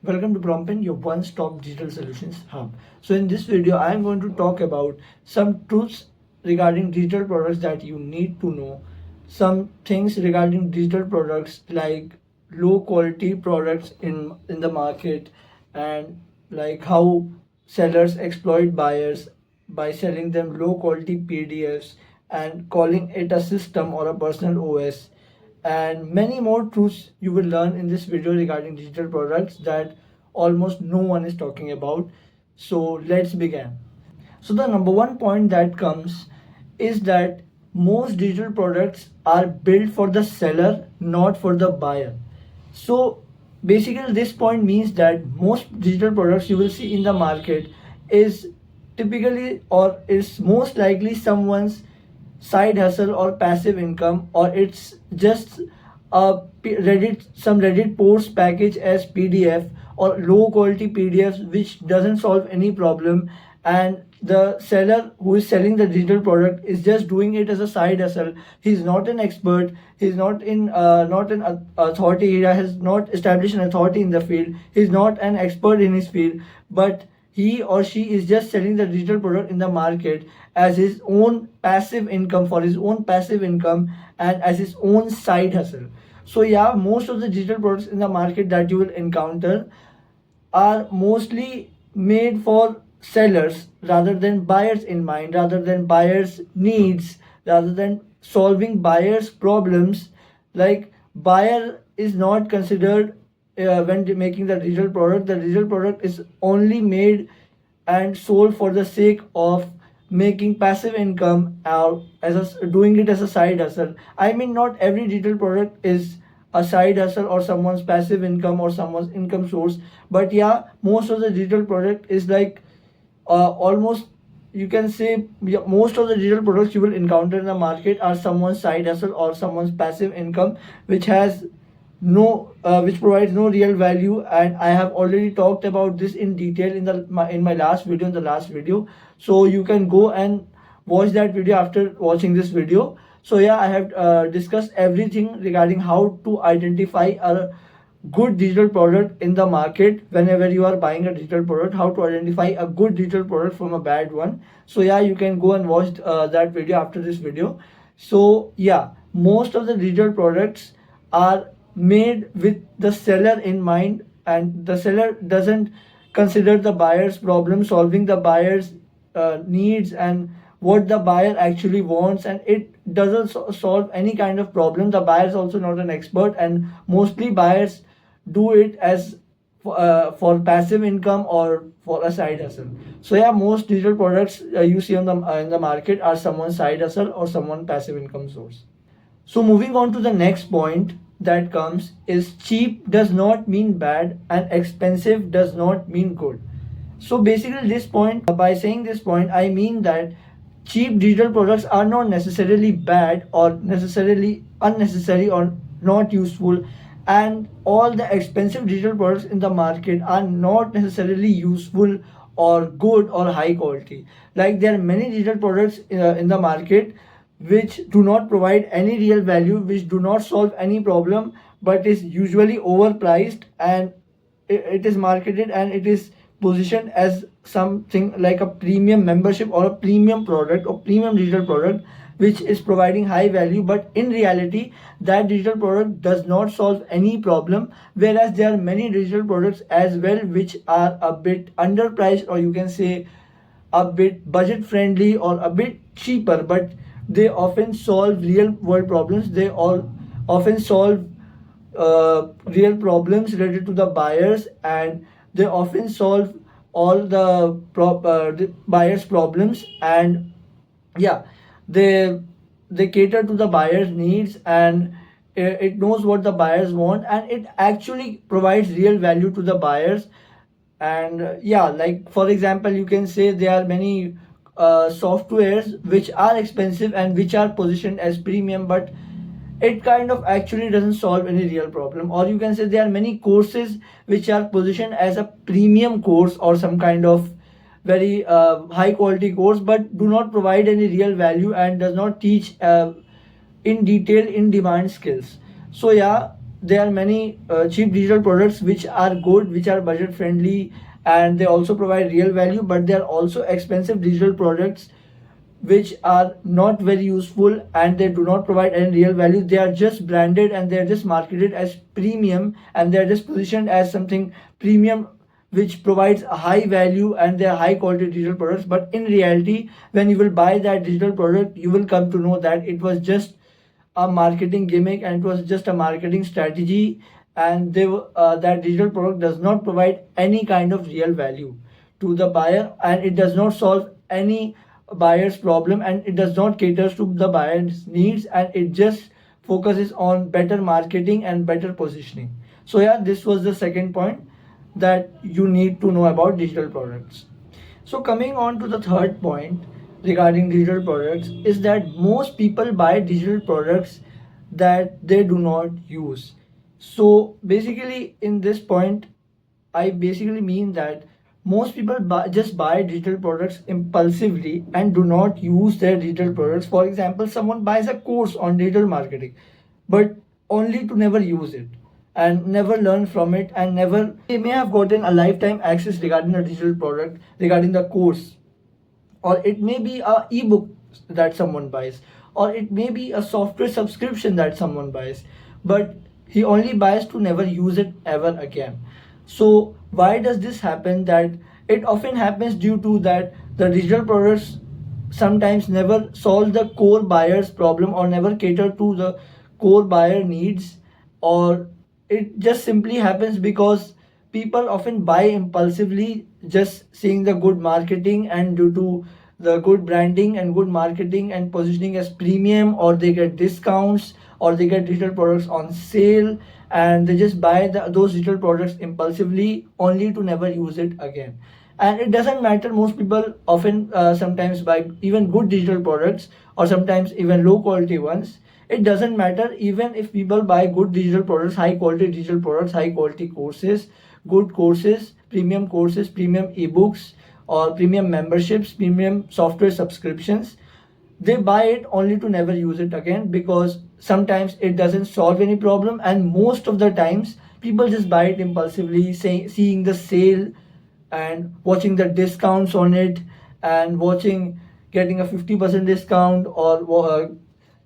Welcome to Prompin, your one-stop digital solutions hub. So in this video, I am going to talk about some truths regarding digital products that you need to know. Some things regarding digital products like low quality products in the market, and like how sellers exploit buyers by selling them low quality PDFs and calling it a system or a personal OS, and many more truths you will learn in this video regarding digital products that almost no one is talking about. So let's begin. So the number one point that comes is that most digital products are built for the seller, not for the buyer. So basically this point means that most digital products you will see in the market is typically or is most likely someone's side hustle or passive income, or it's just a Reddit post package as PDF or low quality PDFs which doesn't solve any problem, and the seller who is selling the digital product is just doing it as a side hustle. He's not an expert. He's not an authority. He has not established an authority in the field. He's not an expert in his field, but he or she is just selling the digital product in the market as his own passive income, for his own passive income, and as his own side hustle. So yeah, most of the digital products in the market that you will encounter are mostly made for sellers rather than buyers in mind, rather than buyers needs, rather than solving buyers problems. Like, buyer is not considered when making the digital product. The digital product is only made and sold for the sake of making passive income out as doing it as a side hustle. I mean, not every digital product is a side hustle or someone's passive income or someone's income source, but yeah, most of the digital product is like almost, you can say, yeah, most of the digital products you will encounter in the market are someone's side hustle or someone's passive income, which has which provides no real value. And I have already talked about this in detail in my last video, in the last video, so you can go and watch that video after watching this video. So yeah, I have discussed everything regarding how to identify a good digital product in the market. Whenever you are buying a digital product, how to identify a good digital product from a bad one. So yeah, you can go and watch that video after this video. So yeah, most of the digital products are made with the seller in mind, and the seller doesn't consider the buyer's problem, solving the buyer's needs and what the buyer actually wants, and it doesn't solve any kind of problem. The buyer is also not an expert, and mostly buyers do it as for passive income or for a side hustle. So yeah, most digital products you see on the in the market are someone's side hustle or someone passive income source. So moving on to the next point that comes is cheap does not mean bad and expensive does not mean good. So basically this point, by saying this point, I mean that cheap digital products are not necessarily bad or necessarily unnecessary or not useful, and all the expensive digital products in the market are not necessarily useful or good or high quality. Like, there are many digital products in the market which do not provide any real value, which do not solve any problem, but is usually overpriced, and it is marketed and it is positioned as something like a premium membership or a premium product or premium digital product which is providing high value, but in reality that digital product does not solve any problem. Whereas there are many digital products as well which are a bit underpriced, or you can say a bit budget friendly or a bit cheaper, but they often solve real world problems. They all often solve real problems related to the buyers, and they often solve all the buyers problems. And yeah, they cater to the buyer's needs, and it knows what the buyers want, and it actually provides real value to the buyers. And yeah, like for example, you can say there are many softwares which are expensive and which are positioned as premium, but it kind of actually doesn't solve any real problem. Or you can say there are many courses which are positioned as a premium course or some kind of very high quality course, but do not provide any real value and does not teach in detail in demand skills. So yeah, there are many cheap digital products which are good, which are budget friendly, and they also provide real value, but there are also expensive digital products which are not very useful and they do not provide any real value. They are just branded and they are just marketed as premium, and they are just positioned as something premium which provides a high value, and they are high quality digital products. But in reality, when you will buy that digital product, you will come to know that it was just a marketing gimmick and it was just a marketing strategy, and that digital product does not provide any kind of real value to the buyer, and it does not solve any buyer's problem, and it does not cater to the buyer's needs, and it just focuses on better marketing and better positioning. So yeah, this was the second point that you need to know about digital products. So coming on to the third point regarding digital products is that most people buy digital products that they do not use. So basically in this point, I basically mean that most people just buy digital products impulsively and do not use their digital products. For example, someone buys a course on digital marketing, but only to never use it and never learn from it, and never they may have gotten a lifetime access regarding a digital product, regarding the course, or it may be a ebook that someone buys, or it may be a software subscription that someone buys, but he only buys to never use it ever again. So why does this happen? That it often happens due to that the digital products sometimes never solve the core buyer's problem or never cater to the core buyer needs, or it just simply happens because people often buy impulsively, just seeing the good marketing, and due to the good branding and good marketing and positioning as premium, or they get discounts, or they get digital products on sale, and they just buy those digital products impulsively only to never use it again. And it doesn't matter, most people often sometimes buy even good digital products, or sometimes even low quality ones. It doesn't matter even if people buy good digital products, high quality digital products, high quality courses, good courses, premium ebooks, or premium memberships, premium software subscriptions. They buy it only to never use it again, because sometimes it doesn't solve any problem, and most of the times people just buy it impulsively, seeing the sale and watching the discounts on it, and watching getting a 50% discount, or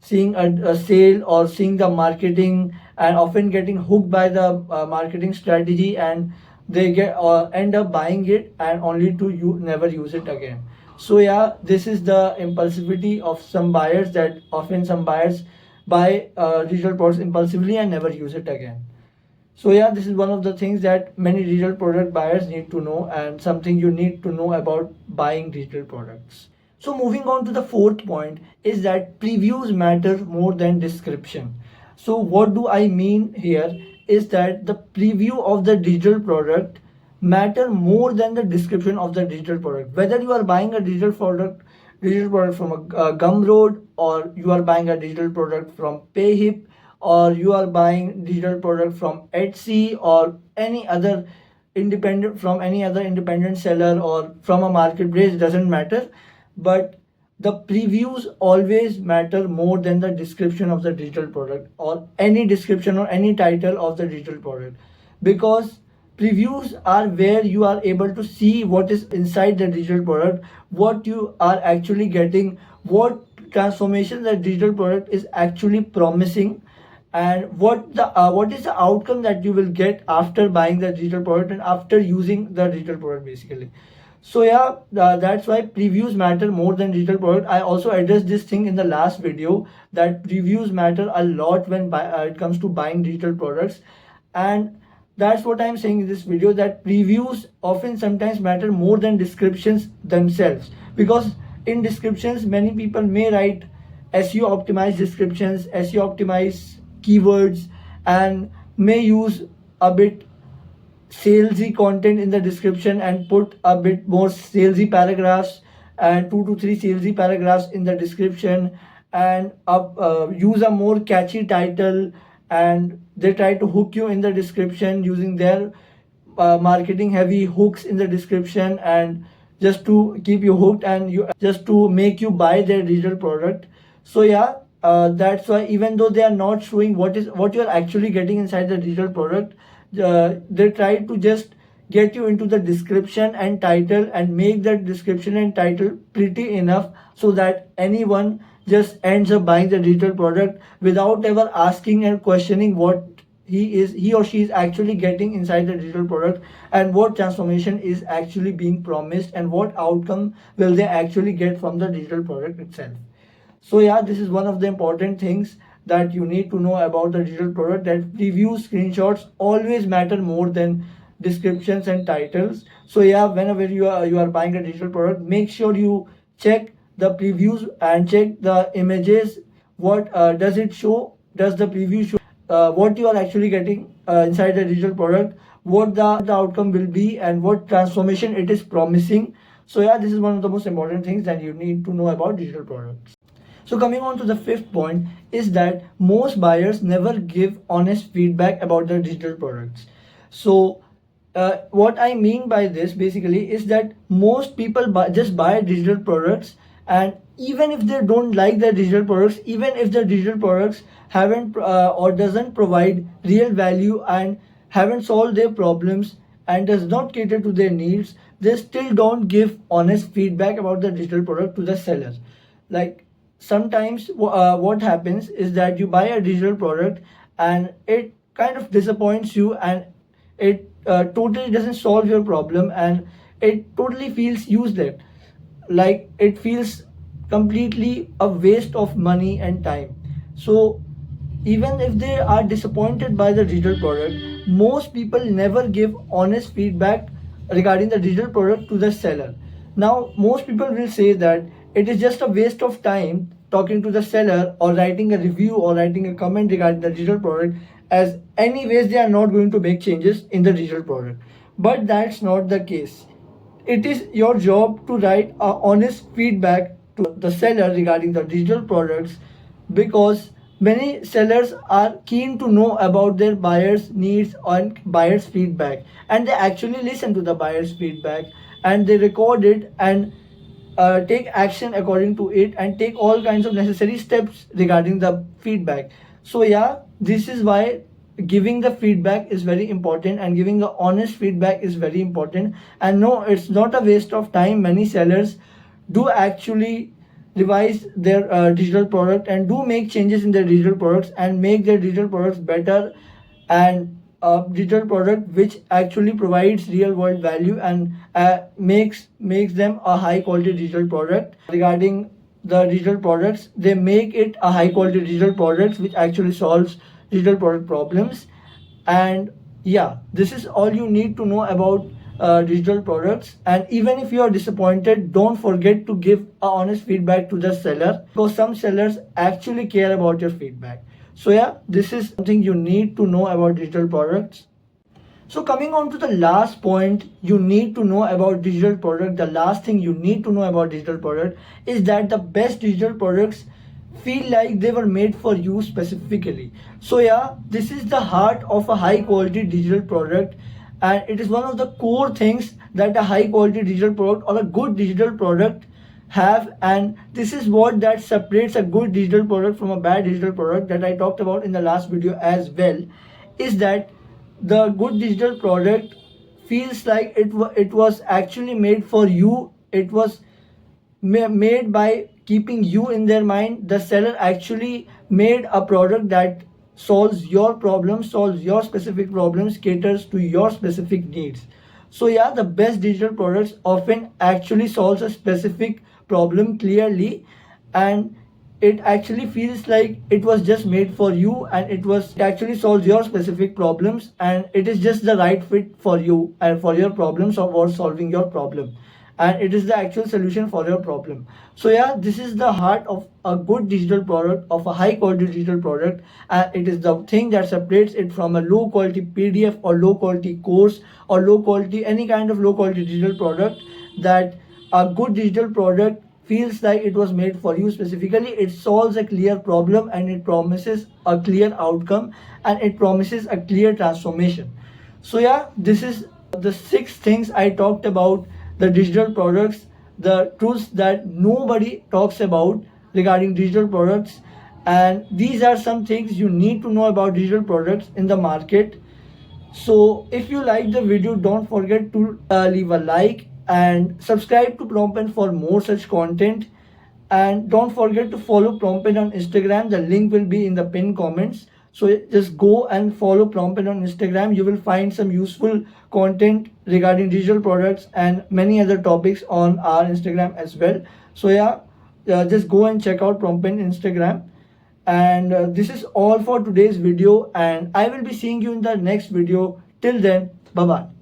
seeing a sale, or seeing the marketing, and often getting hooked by the marketing strategy, and they get end up buying it and only to never use it again. So yeah, this is the impulsivity of some buyers, that often some buyers buy digital products impulsively and never use it again. So yeah, this is one of the things that many digital product buyers need to know, and something you need to know about buying digital products. So moving on to the fourth point is that previews matter more than description. So what do I mean here is that the preview of the digital product matter more than the description of the digital product. Whether you are buying a digital product from a Gumroad, or you are buying a digital product from Payhip, or you are buying digital product from Etsy, or any other independent seller, or from a marketplace, doesn't matter, but the previews always matter more than the description of the digital product, or any description or any title of the digital product, because previews are where you are able to see what is inside the digital product, what you are actually getting, what transformation the digital product is actually promising, and what is the outcome that you will get after buying the digital product and after using the digital product basically. So yeah, that's why previews matter more than digital product. I also addressed this thing in the last video, that previews matter a lot when it comes to buying digital products, and that's what I'm saying in this video, that previews often sometimes matter more than descriptions themselves, because in descriptions many people may write SEO optimized descriptions, SEO optimized keywords, and may use a bit salesy content in the description and put a bit more salesy paragraphs, and 2 to 3 salesy paragraphs in the description, and use a more catchy title, and they try to hook you in the description using their marketing heavy hooks in the description, and just to keep you hooked, and just to make you buy their digital product. So yeah, That's why even though they are not showing what you're actually getting inside the digital product, they try to just get you into the description and title and make that description and title pretty enough so that anyone just ends up buying the digital product without ever asking and questioning what he or she is actually getting inside the digital product, and what transformation is actually being promised, and what outcome will they actually get from the digital product itself. So yeah, this is one of the important things that you need to know about the digital product, that review screenshots always matter more than descriptions and titles. So yeah, whenever you are buying a digital product, make sure you check the previews and check the images. What does it show? Does the preview show what you are actually getting inside the digital product, what the outcome will be, and what transformation it is promising. So yeah, this is one of the most important things that you need to know about digital products. So coming on to the fifth point is that most buyers never give honest feedback about their digital products. So what I mean by this basically is that most people just buy digital products, and even if they don't like their digital products, even if the digital products haven't or doesn't provide real value and haven't solved their problems and does not cater to their needs, they still don't give honest feedback about the digital product to the seller. Like sometimes what happens is that you buy a digital product and it kind of disappoints you, and it totally doesn't solve your problem, and it totally feels useless, like it feels completely a waste of money and time. So even if they are disappointed by the digital product, most people never give honest feedback regarding the digital product to the seller. Now, most people will say that it is just a waste of time talking to the seller or writing a review or writing a comment regarding the digital product, as anyways they are not going to make changes in the digital product. But that's not the case. It is your job to write a honest feedback to the seller regarding the digital products, because many sellers are keen to know about their buyers needs and buyers feedback, and they actually listen to the buyers feedback and they record it and take action according to it and take all kinds of necessary steps regarding the feedback. So yeah, this is why giving the feedback is very important, and giving the honest feedback is very important. And no, it's not a waste of time. Many sellers do actually revise their digital product and do make changes in their digital products and make their digital products better, and a digital product which actually provides real world value and makes them a high quality digital product. Regarding the digital products, they make it a high quality digital products which actually solves digital product problems. And yeah, this is all you need to know about digital products. And even if you are disappointed, don't forget to give a honest feedback to the seller, because some sellers actually care about your feedback. So yeah, this is something you need to know about digital products. So coming on to the last point you need to know about digital product, the last thing you need to know about digital product is that the best digital products feel like they were made for you specifically. So yeah, this is the heart of a high quality digital product, and it is one of the core things that a high quality digital product or a good digital product have. And this is what that separates a good digital product from a bad digital product, that I talked about in the last video as well, is that the good digital product feels like it was actually made for you. It was made by keeping you in their mind. The seller actually made a product that solves your problems, solves your specific problems, caters to your specific needs. So yeah, the best digital products often actually solves a specific problem clearly, and it actually feels like it was just made for you, and it actually solves your specific problems, and it is just the right fit for you and for your problems or solving your problem, and it is the actual solution for your problem. So yeah, this is the heart of a good digital product, of a high quality digital product, and it is the thing that separates it from a low quality PDF or low quality course or low quality any kind of low quality digital product. That a good digital product feels like it was made for you specifically. It solves a clear problem, and it promises a clear outcome, and it promises a clear transformation. So yeah, this is the 6 things I talked about the digital products, the truths that nobody talks about regarding digital products. and these are some things you need to know about digital products in the market. So if you like the video, don't forget to leave a like and subscribe to PromptPen for more such content. And don't forget to follow PromptPen on Instagram. The link will be in the pinned comments. So just go and follow PromptPen on Instagram. You will find some useful content regarding digital products and many other topics on our Instagram as well. So yeah, just go and check out PromptPen Instagram. And this is all for today's video, and I will be seeing you in the next video. Till then, bye bye.